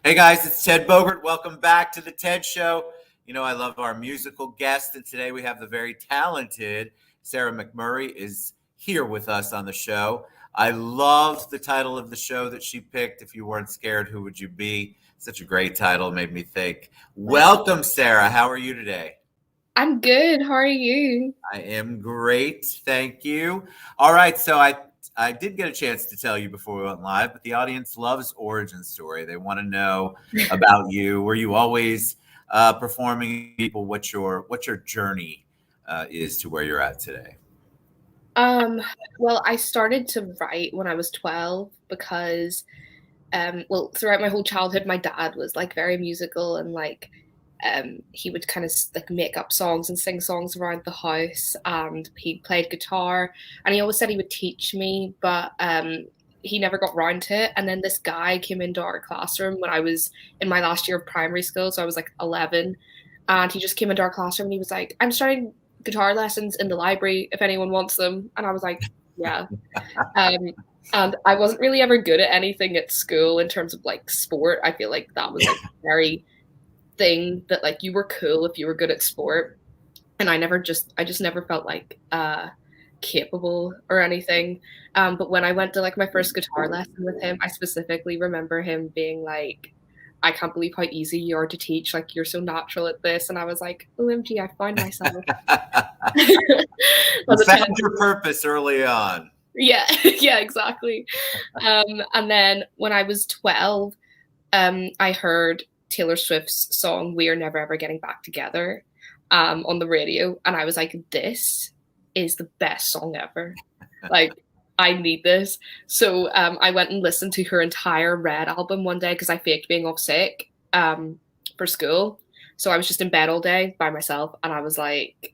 Hey guys, it's Ted Bogert. Welcome back to the TED Show. You know, I love our musical guest, and today we have the very talented Sarah McMurray is here with us on the show. I love the title of the show that she picked. If you weren't scared, who would you be? Such a great title, made me think. Welcome, Sarah. How are you today? I'm good. How are you? I am great. Thank you. All right. So I did get a chance to tell you before we went live, but the audience loves origin story. They want to know about you. Were you always performing people? What's your journey is to where you're at today? Um, well, I started to write when I was 12 because throughout my whole childhood my dad was like very musical and he would kind of like make up songs and sing songs around the house, and he played guitar, and he always said he would teach me, but he never got round to it. And then this guy came into our classroom when I was in my last year of primary school, so I was like 11, and he just came into our classroom and he was like, "I'm starting guitar lessons in the library if anyone wants them." And I was like, "Yeah." um, and I wasn't really ever good at anything at school in terms of like sport. I feel like that was like very thing that like you were cool if you were good at sport, and I just never felt like capable or anything. But when I went to like my first guitar lesson with him, I specifically remember him being like, "I can't believe how easy you are to teach, like you're so natural at this." And I was like, "OMG, I found myself." You As a 10. found your purpose early on. Yeah, yeah, exactly. And then when I was 12, I heard Taylor Swift's song "We Are Never Ever Getting Back Together" on the radio, and I was like, "This is the best song ever! Like, I need this." So I went and listened to her entire Red album one day because I faked being off sick for school. So I was just in bed all day by myself, and I was like,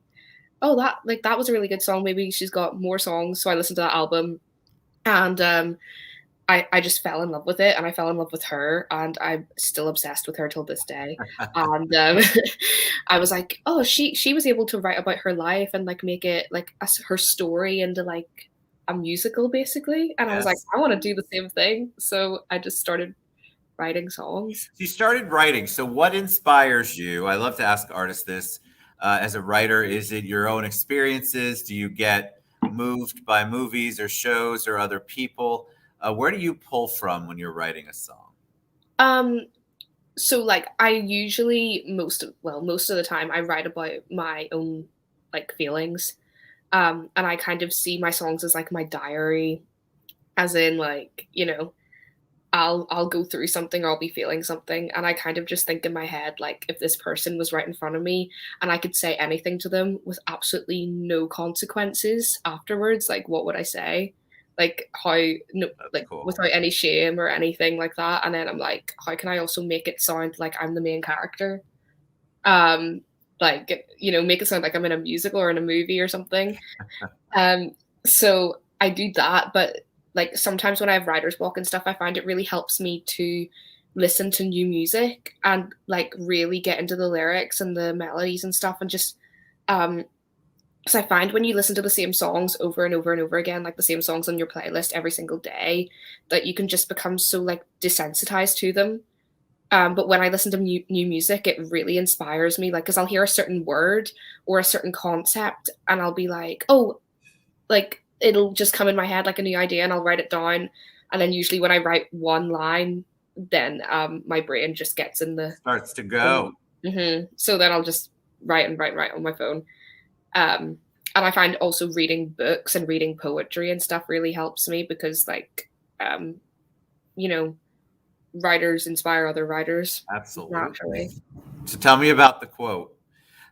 "Oh, that was a really good song. Maybe she's got more songs." So I listened to that album, and I just fell in love with it, and I fell in love with her, and I'm still obsessed with her till this day. And I was like, oh, she was able to write about her life and like make it like her story into like a musical basically. And I was like, Yes. I want to do the same thing. So I just started writing songs. You started writing. So, what inspires you? I love to ask artists this. As a writer, is it your own experiences? Do you get moved by movies or shows or other people? Where do you pull from when you're writing a song? Um, so like I usually most of the time I write about my own like feelings. And I kind of see my songs as like my diary, as in like, I'll go through something or I'll be feeling something, and I kind of just think in my head like if this person was right in front of me and I could say anything to them with absolutely no consequences afterwards, like what would I say? Like how no, That's like cool. without any shame or anything like that. And then I'm like, how can I also make it sound like I'm the main character? Um like, make it sound like I'm in a musical or in a movie or something. Um, so I do that, but like sometimes when I have writer's block and stuff, I find it really helps me to listen to new music and like really get into the lyrics and the melodies and stuff, and just um because I find when you listen to the same songs over and over and over again, like the same songs on your playlist every single day, that you can just become so like desensitized to them. But when I listen to new music, it really inspires me. Like, because I'll hear a certain word or a certain concept, and I'll be like, oh, like it'll just come in my head like a new idea, and I'll write it down. And then usually when I write one line, then my brain just gets in the Starts to go. so then I'll just write and write and write on my phone. um and I find also reading books and reading poetry and stuff really helps me, because like um you know writers inspire other writers Absolutely. naturally. So, tell me about the quote.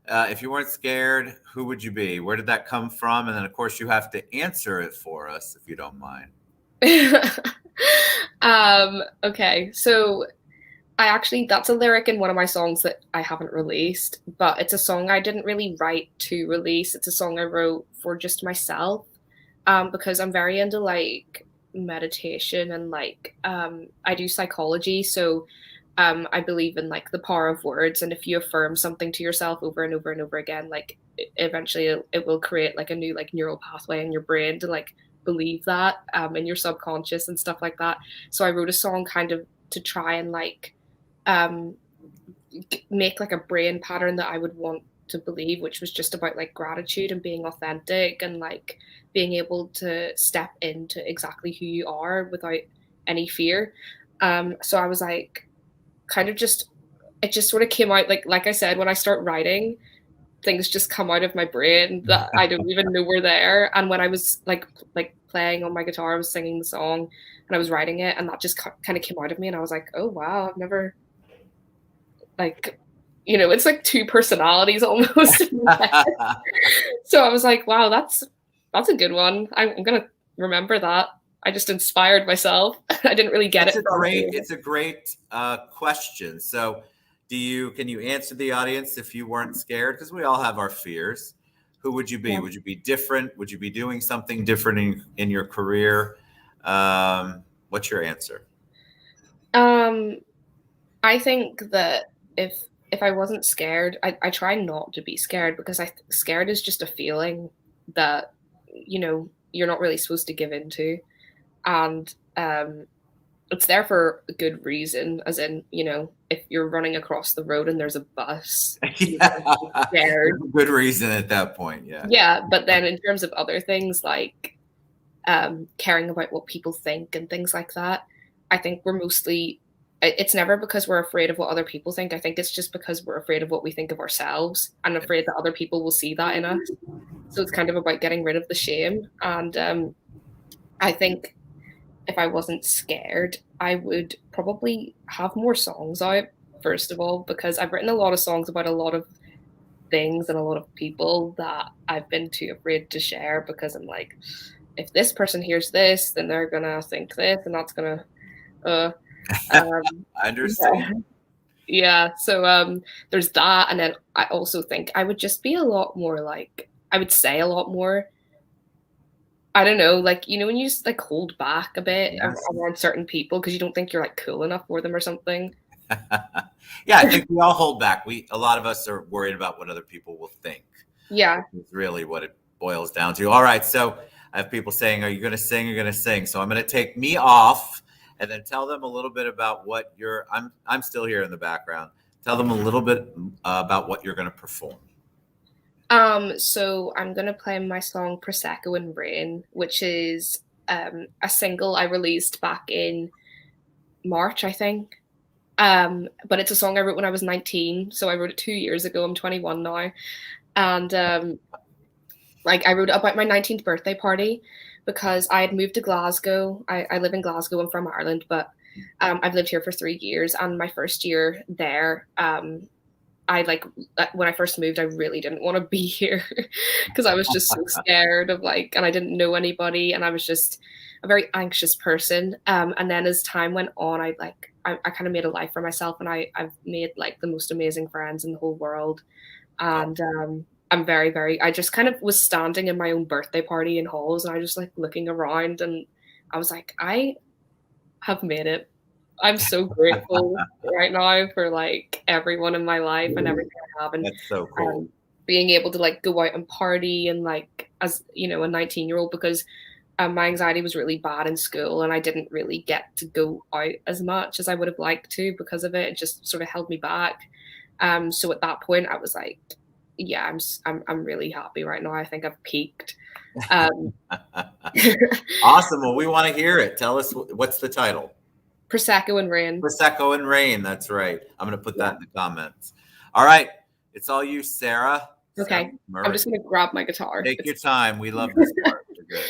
If you weren't scared, who would you be? Where did that come from? And then, of course, you have to answer it for us if you don't mind. Okay, so that's a lyric in one of my songs that I haven't released, but it's a song I didn't really write to release. It's a song I wrote for just myself, because I'm very into like meditation and like I do psychology, so I believe in like the power of words, and if you affirm something to yourself over and over and over again, like eventually it will create like a new like neural pathway in your brain to like believe that, in your subconscious and stuff like that. So I wrote a song kind of to try and like make like a brain pattern that I would want to believe, which was just about like gratitude and being authentic and like being able to step into exactly who you are without any fear. So I was like, kind of just, it just sort of came out like I said, when I start writing, things just come out of my brain that I don't even know were there. And when I was like playing on my guitar, I was singing the song and I was writing it, and that just kind of came out of me, and I was like, oh wow, I've never like, it's like two personalities almost. So I was like, wow, that's a good one. I'm gonna remember that. I just inspired myself. I didn't really get it. It's a great question. So can you answer the audience if you weren't scared? Because we all have our fears. Who would you be? Yeah. Would you be different? Would you be doing something different in your career? What's your answer? I think that if I wasn't scared, I try not to be scared, because scared is just a feeling that, you're not really supposed to give into. And it's there for a good reason, as in, if you're running across the road and there's a bus, yeah. Scared. Good reason at that point, yeah. Yeah, but then in terms of other things like caring about what people think and things like that, I think it's never because we're afraid of what other people think. I think it's just because we're afraid of what we think of ourselves and afraid that other people will see that in us. So it's kind of about getting rid of the shame. And I think if I wasn't scared, I would probably have more songs out, first of all, because I've written a lot of songs about a lot of things and a lot of people that I've been too afraid to share, because I'm like, if this person hears this, then they're gonna think this, and that's gonna I understand. Yeah. So there's that, and then I also think I would just be a lot more like, I would say a lot more. I don't know, like, when you just like hold back a bit around certain people because you don't think you're like cool enough for them or something. Yeah, I think we all hold back. A lot of us are worried about what other people will think. Yeah. It's really what it boils down to. All right. So I have people saying, are you going to sing? You're going to sing. So I'm going to take me off and then tell them a little bit about what I'm still here in the background. Tell them a little bit about what you're going to perform. So I'm going to play my song Prosecco and Rain, which is a single I released back in March, I think. But it's a song I wrote when I was 19. So I wrote it 2 years ago. I'm 21 now. And I wrote it about my 19th birthday party because I had moved to Glasgow. I live in Glasgow. I'm from Ireland, but I've lived here for 3 years. And my first year there, when I first moved, I really didn't want to be here because I was just so scared of and I didn't know anybody, and I was just a very anxious person. And then as time went on, I kind of made a life for myself, and I've made the most amazing friends in the whole world. And I'm very, very, I just kind of was standing in my own birthday party in halls, and I just looking around, and I was like, I have made it. I'm so grateful right now for everyone in my life and everything I have, and that's so cool. Being able to go out and party and as a 19-year-old, because my anxiety was really bad in school and I didn't really get to go out as much as I would have liked to because of it. It just sort of held me back. So at that point, I was like, yeah, I'm really happy right now. I think I've peaked. Awesome. Well, we want to hear it. Tell us, what's the title? Prosecco and Rain. Prosecco and Rain. That's right. I'm going to put that in the comments. All right. It's all you, Sarah. Okay. Sarah, I'm just going to grab my guitar. Take your time. We love this part. You're good.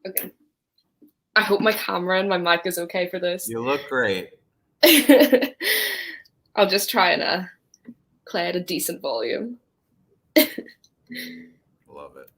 Okay. I hope my camera and my mic is okay for this. You look great. I'll just try and play at a decent volume. Love it.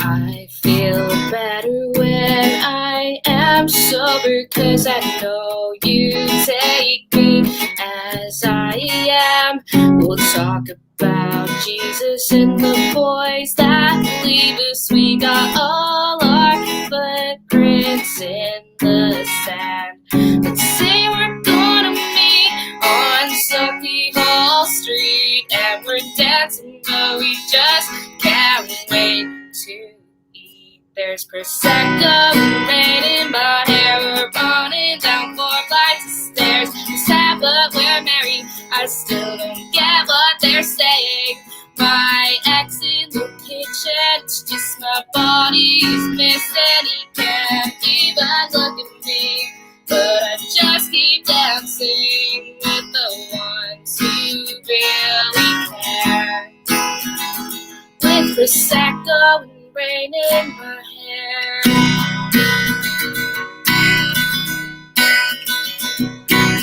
I feel better when I am sober, 'cause I know you take me as I am. We'll talk about Jesus and the boys that leave us. We got all our we just can't wait to eat. There's Prosecco and rain in my hair. We're running down 4 flights of stairs. We're sad but we're merry. I still don't get what they're saying. My ex in the kitchen, it's just my body's missing. He can't even look at me, but I just keep dancing with the ones who really care. With Prosecco and rain in my hair.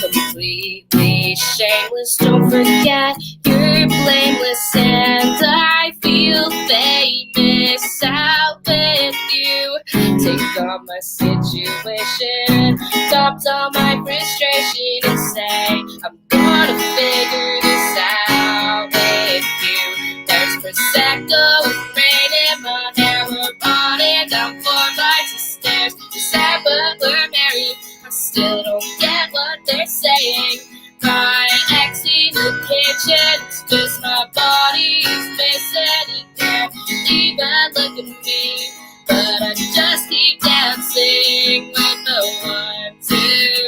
Completely shameless, don't forget you're blameless, and I feel famous out with you. Take on my situation, adopt all my frustration, and say I'm gonna figure this out with you. There's Prosecco and rain in my hair. We're running down 4 flights of stairs. We're sad but we're merry. I still don't get what they're saying. My ex in the kitchen, it's just my body's missing. He can't even look at me, but I just keep dancing with the ones who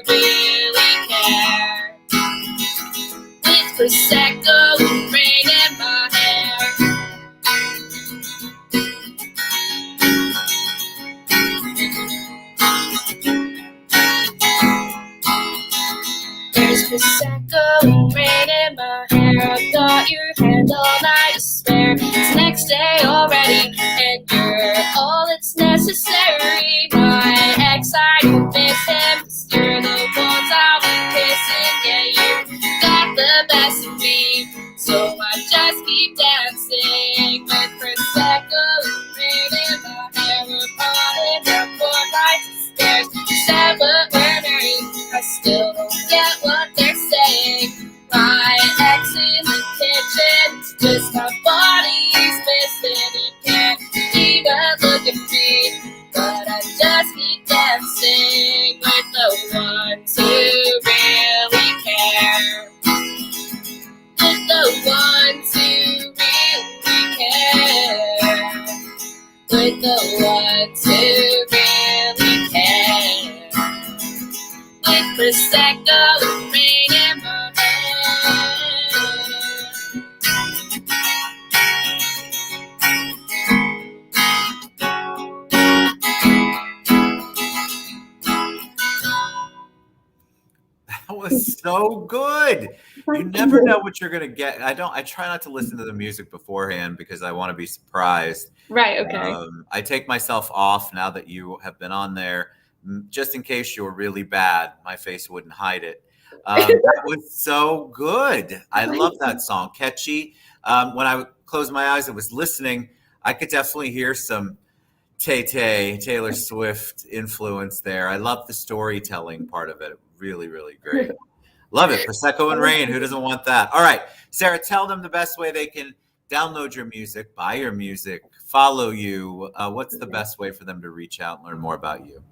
really care. With Prosecco and rain in my hair. There's Prosecco and rain in my hair. I've got your hand all night to spare. It's next day already, and you're all that's necessary. My ex, I don't miss him, 'cause you're the ones I'll be kissing. Yeah, you got the best of me, so I just keep dancing with Prosecco and rain in my hair. We're falling down 4 flights of stairs. Sad but we're married. I still don't get what they're saying. My ex in the kitchen, it's just my body's missing. He can't even look at me, but I just keep dancing with the ones who really care. With the ones who really care. With the ones who really care. With Prosecco and rain in my hair. That was so good. You never know what you're gonna get. I try not to listen to the music beforehand because I want to be surprised. Right, okay. I take myself off now that you have been on there, just in case you were really bad. My face wouldn't hide it. That was so good. I love that song. Catchy. When I closed my eyes and was listening, I could definitely hear some Taylor Swift influence there. I love the storytelling part of it. Really, really great. Love it. Prosecco and rain. Who doesn't want that? All right, Sarah, tell them the best way they can download your music, buy your music, follow you. What's the best way for them to reach out and learn more about you?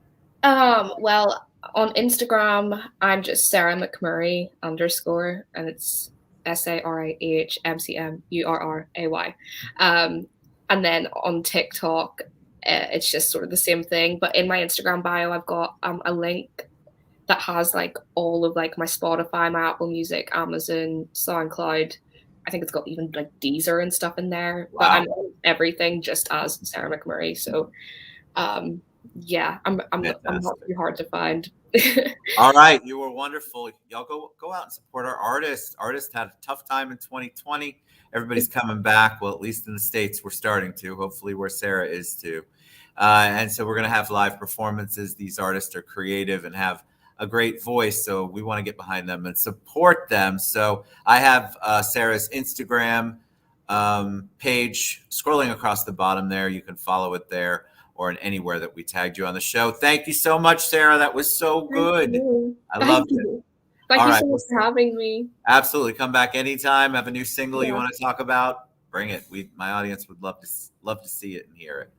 Well, on Instagram, I'm just Sarah McMurray _ and it's SARAHMCMURRAY. And then on TikTok, it's just sort of the same thing. But in my Instagram bio, I've got a link that has like all of like my Spotify, my Apple Music, Amazon, SoundCloud. I think it's got even like Deezer and stuff in there. Wow. But I'm on everything just as Sarah McMurray. So yeah, I'm not too hard to find. All right, you were wonderful. Y'all go out and support our artists. Artists had a tough time in 2020. Everybody's coming back. Well, at least in the States, we're starting to. Hopefully, where Sarah is too. And so we're going to have live performances. These artists are creative and have a great voice, so we want to get behind them and support them. So I have Sarah's Instagram page scrolling across the bottom there. You can follow it there or in anywhere that we tagged you on the show. Thank you so much, Sarah. That was so good. I loved it. Thank you so much for having me. Absolutely. Come back anytime. Have a new single you want to talk about? Bring it. My audience would love to see it and hear it.